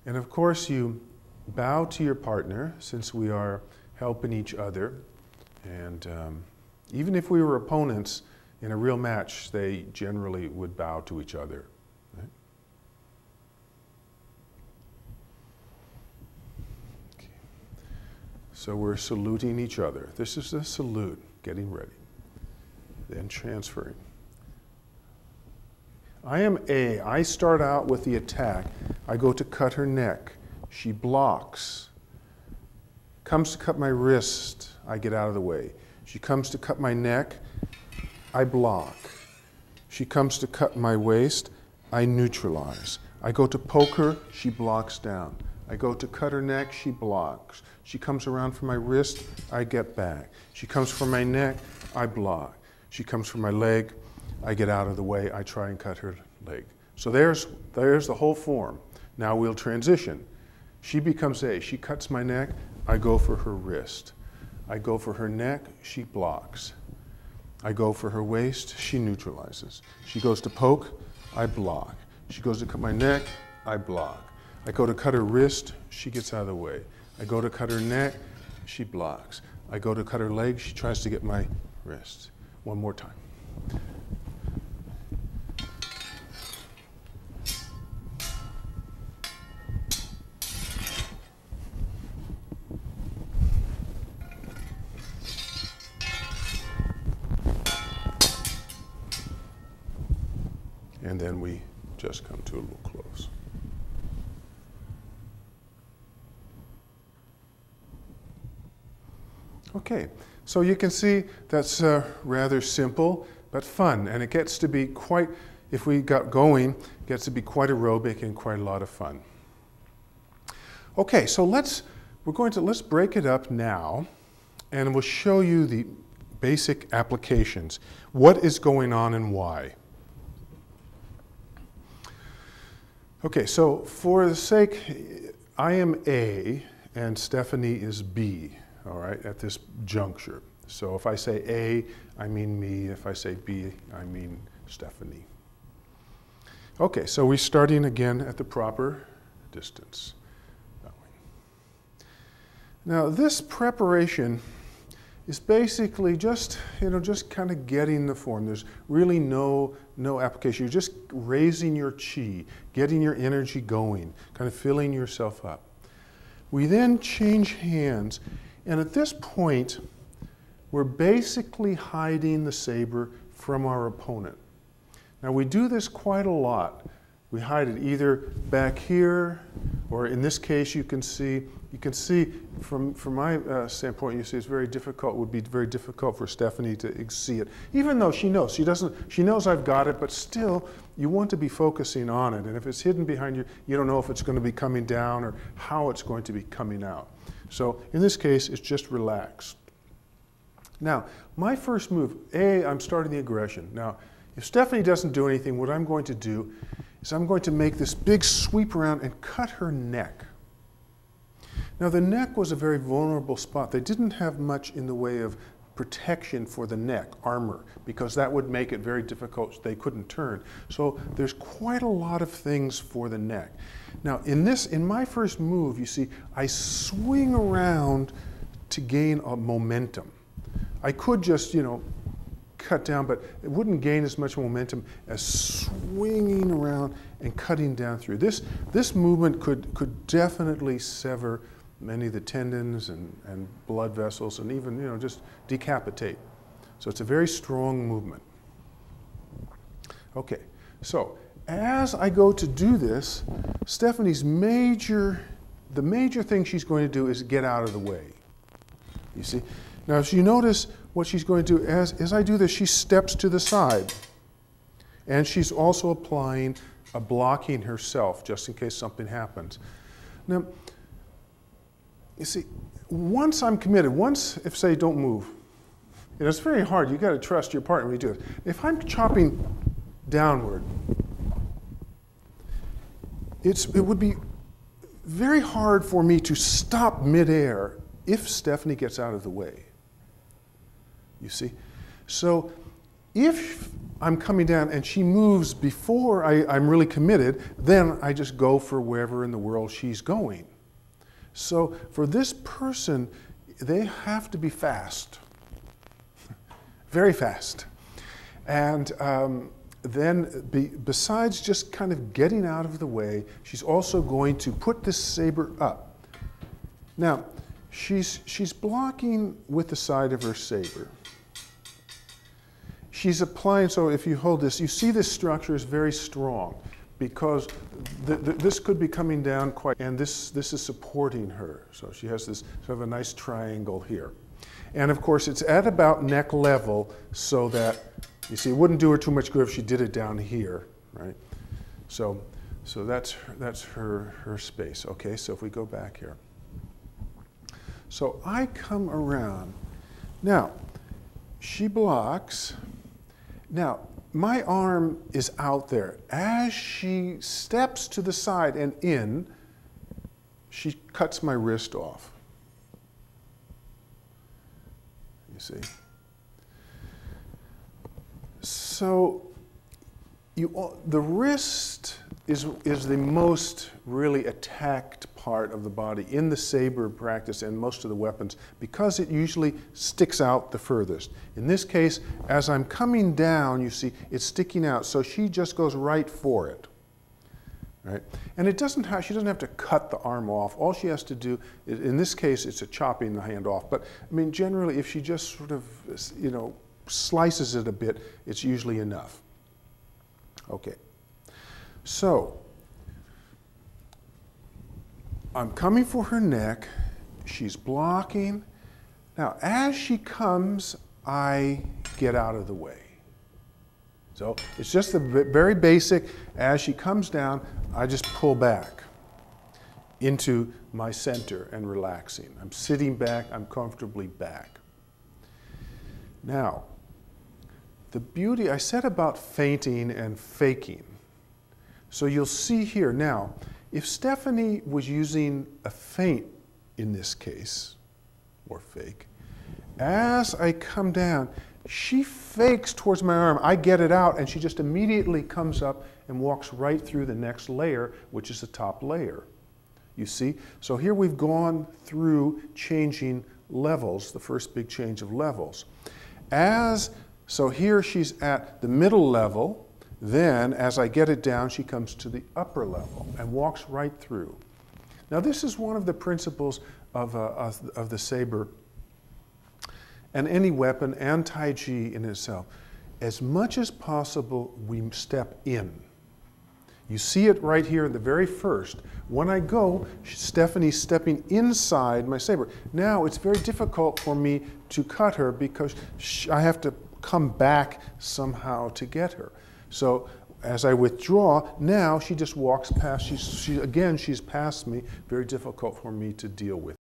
And of course, you bow to your partner since we are helping each other. And even if we were opponents in a real match, they generally would bow to each other. Right? Okay. So we're saluting each other. This is the salute, getting ready, then transferring. I am A. I start out with the attack. I go to cut her neck. She blocks. Comes to cut my wrist. I get out of the way. She comes to cut my neck. I block. She comes to cut my waist. I neutralize. I go to poke her. She blocks down. I go to cut her neck. She blocks. She comes around for my wrist. I get back. She comes for my neck. I block. She comes for my leg. I get out of the way. I try and cut her leg. So there's the whole form. Now we'll transition. She becomes A. She cuts my neck. I go for her wrist. I go for her neck. She blocks. I go for her waist. She neutralizes. She goes to poke. I block. She goes to cut my neck. I block. I go to cut her wrist. She gets out of the way. I go to cut her neck. She blocks. I go to cut her leg. She tries to get my wrist. One more time. And then we just come to a little close. Okay, so you can see that's rather simple but fun, and it gets to be quite, if we got going, it gets to be quite aerobic and quite a lot of fun. Okay, so let's break it up now, and we'll show you the basic applications. What is going on and why? Okay, so for the sake, I am A and Stephanie is B, all right, at this juncture. So if I say A, I mean me. If I say B, I mean Stephanie. Okay, so we're starting again at the proper distance. Now this preparation is basically just, just kind of getting the form. There's really no application. You're just raising your chi, getting your energy going, kind of filling yourself up. We then change hands, and at this point, we're basically hiding the saber from our opponent. Now we do this quite a lot. We hide it either back here, or in this case you can see from my standpoint, you see it's very difficult, would be very difficult for Stephanie to see it. Even though she knows, she knows I've got it, but still you want to be focusing on it. And if it's hidden behind you, you don't know if it's going to be coming down or how it's going to be coming out. So in this case, it's just relax. Now, my first move, I'm starting the aggression. Now, if Stephanie doesn't do anything, what I'm going to do is I'm going to make this big sweep around and cut her neck. Now, the neck was a very vulnerable spot. They didn't have much in the way of protection for the neck, armor, because that would make it very difficult. They couldn't turn. So there's quite a lot of things for the neck. Now, in my first move, you see, I swing around to gain a momentum. I could just, cut down, but it wouldn't gain as much momentum as swinging around and cutting down through. This movement could definitely sever many of the tendons and blood vessels, and even just decapitate. So it's a very strong movement. Okay, so as I go to do this, Stephanie's the major thing she's going to do is get out of the way. You see? Now, if you notice what she's going to do, as I do this, she steps to the side. And she's also applying a blocking herself, just in case something happens. Now, you see, once I'm committed, if say, don't move, it's very hard. You've got to trust your partner when you do it. If I'm chopping downward, it would be very hard for me to stop midair if Stephanie gets out of the way. You see? So if I'm coming down and she moves before I'm really committed, then I just go for wherever in the world she's going. So for this person, they have to be fast, very fast. And then besides just kind of getting out of the way, she's also going to put this saber up. Now, she's blocking with the side of her saber. She's applying, so if you hold this, you see this structure is very strong because this could be coming down quite, and this is supporting her. So she has this sort of a nice triangle here. And of course, it's at about neck level so that, you see, it wouldn't do her too much good if she did it down here, right? So that's her space. Okay, so if we go back here. So I come around. Now, she blocks. Now, my arm is out there. As she steps to the side and in, she cuts my wrist off. You see? So the wrist is the most really attacked part of the body in the saber practice and most of the weapons because it usually sticks out the furthest. In this case, as I'm coming down, you see it's sticking out, so she just goes right for it. Right? And she doesn't have to cut the arm off. All she has to do, in this case, it's a chopping the hand off. But I mean, generally, if she just sort of, you know, slices it a bit, it's usually enough. Okay. So, I'm coming for her neck. She's blocking. Now, as she comes, I get out of the way. So, it's just the very basic, as she comes down, I just pull back into my center and relaxing. I'm sitting back, I'm comfortably back. Now, the beauty, I said about feinting and faking. So you'll see here now, if Stephanie was using a feint in this case, or fake, as I come down, she fakes towards my arm. I get it out, and she just immediately comes up and walks right through the next layer, which is the top layer. You see? So here we've gone through changing levels, the first big change of levels. So here she's at the middle level. Then, as I get it down, she comes to the upper level and walks right through. Now, this is one of the principles of the saber and any weapon and Tai Chi in itself. As much as possible, we step in. You see it right here at the very first. When I go, Stephanie's stepping inside my saber. Now, it's very difficult for me to cut her because I have to come back somehow to get her. So as I withdraw, now she just walks past, she's past me, very difficult for me to deal with.